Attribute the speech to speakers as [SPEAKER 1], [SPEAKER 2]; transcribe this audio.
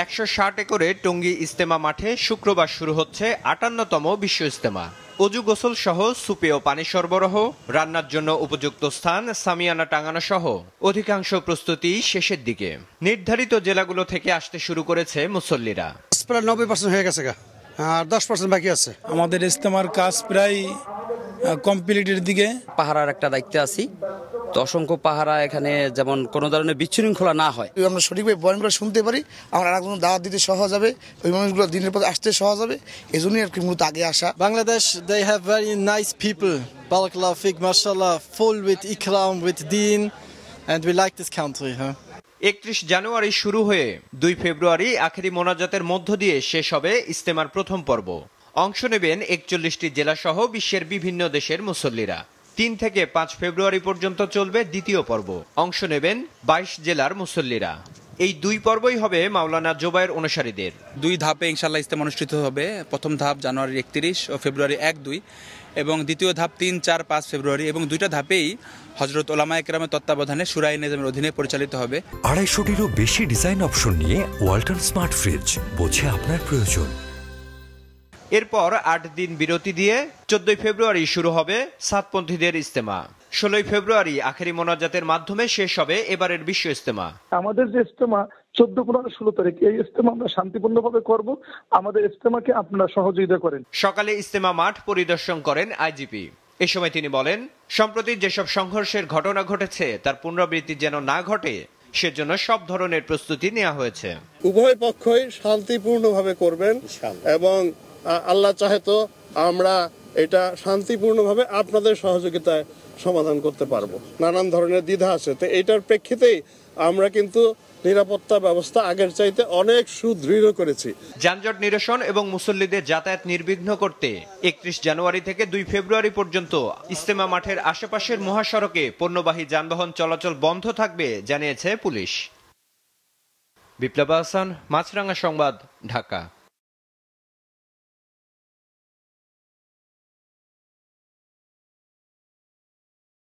[SPEAKER 1] 160 একরে টঙ্গী ইজতেমা মাঠে শুক্রবার শুরু হচ্ছে 58তম বিশ্ব ইজতেমা। অজু গোসল সহ সুপেয় পানি সরবরাহ, রান্নার জন্য উপযুক্ত স্থান, সামিয়ানা টাঙানো সহ অধিকাংশ প্রস্তুতি শেষের দিকে। নির্ধারিত জেলাগুলো থেকে আসতে শুরু করেছে মুসল্লিরা।
[SPEAKER 2] প্রায় 90% হয়ে গেছে, আর 10% বাকি আছে।
[SPEAKER 3] আমাদের ইজতেমার কাজ প্রায় কমপ্লিটের দিকে।
[SPEAKER 4] পাহারার একটা দায়িত্বে আছি, তো অসংখ্য পাহারা এখানে যেমন কোনো ধরনের বিশৃঙ্খলা না হয়,
[SPEAKER 2] আমরা সঠিকভাবে বয়ানগুলো শুনতে পারি, আমরা আরেকজন দাওয়াত দিতে সহজ হবে, ওই মানুষগুলো দিনের পর আসতে সহজ হবে, এই জন্যই আর কি মূলত আগে আসা।
[SPEAKER 5] Bangladesh, they have very nice people, barakallahu fik, mashallah, full with ikram, with deen, and we like this country.
[SPEAKER 1] 31 জানুয়ারি শুরু হয়ে 2 ফেব্রুয়ারি আখেরি মোনাজাতের মধ্য দিয়ে শেষ হবে ইজতেমার প্রথম পর্ব। অংশ নেবেন 41টি জেলা সহ বিশ্বের বিভিন্ন দেশের মুসল্লিরা। 3 থেকে 5 ফেব্রুয়ারি পর্যন্ত চলবে দ্বিতীয় পর্ব। অংশ নেবেন 22 জেলার মুসল্লিরা। এই 2 পর্বই হবে মাওলানা জোবায়ের অনুসারীদের।
[SPEAKER 6] 2 ধাপে ইনশাআল্লাহ ইজতেমা অনুষ্ঠিত হবে। প্রথম ধাপ জানুয়ারি 31 ও ফেব্রুয়ারি 1-2, এবং দ্বিতীয় ধাপ 3, 4, 5 ফেব্রুয়ারি, এবং 2টা ধাপেই হযরত উলামায়ে কেরামের তত্ত্বাবধানে শুরায়ে নিজামের অধীনে পরিচালিত হবে।
[SPEAKER 7] 250টিরও বেশি ডিজাইন অপশন নিয়ে ওয়ালটন স্মার্ট ফ্রিজ, বোঝে আপনার প্রয়োজন।
[SPEAKER 1] এরপর 8 দিন বিরতি দিয়ে 14 ফেব্রুয়ারি শুরু হবে সাতপন্থীদের ইজতেমা। 16 ফেব্রুয়ারি আখেরি মোনাজাতের মাধ্যমে শেষ হবে এবারের বিশ্ব ইজতেমা।
[SPEAKER 8] আমাদের যে ইজতেমা 14, 15, 16 তারিখ, এই ইজতেমা আমরা শান্তিপূর্ণভাবে করব। আমাদের ইজতেমাকে আপনারা সহযোগিতা করেন।
[SPEAKER 1] সকালে ইজতেমা মাঠ পরিদর্শন করেন আইজিপি। এ সময় তিনি বলেন, সম্প্রতি যেসব সংঘর্ষের ঘটনা ঘটেছে তার পুনরাবৃত্তি যেন না ঘটে, সেজন্য সব ধরনের প্রস্তুতি নেওয়া হয়েছে।
[SPEAKER 9] উভয় পক্ষই শান্তিপূর্ণভাবে করবেন এবং আল্লাহ চাহে তো আমরা এটা শান্তিপূর্ণভাবে আপনাদের সহযোগিতায় সমাধান করতে পারবো। নানান ধরনের দ্বিধা আছে, তো এটার প্রেক্ষিতেই আমরা কিন্তু নিরাপত্তা ব্যবস্থা আগের চাইতে অনেক সুদৃঢ় করেছি।
[SPEAKER 1] যানজট নিরসন এবং মুসল্লিদের যাতায়াত নির্বিঘ্ন করতে 31 জানুয়ারি থেকে 2 ফেব্রুয়ারি পর্যন্ত ইজতেমা মাঠের আশেপাশের মহাসড়কে পণ্যবাহী যানবাহন চলাচল বন্ধ থাকবে জানিয়েছে পুলিশ। বিপ্লব হাসান, মাছরাঙা সংবাদ, ঢাকা।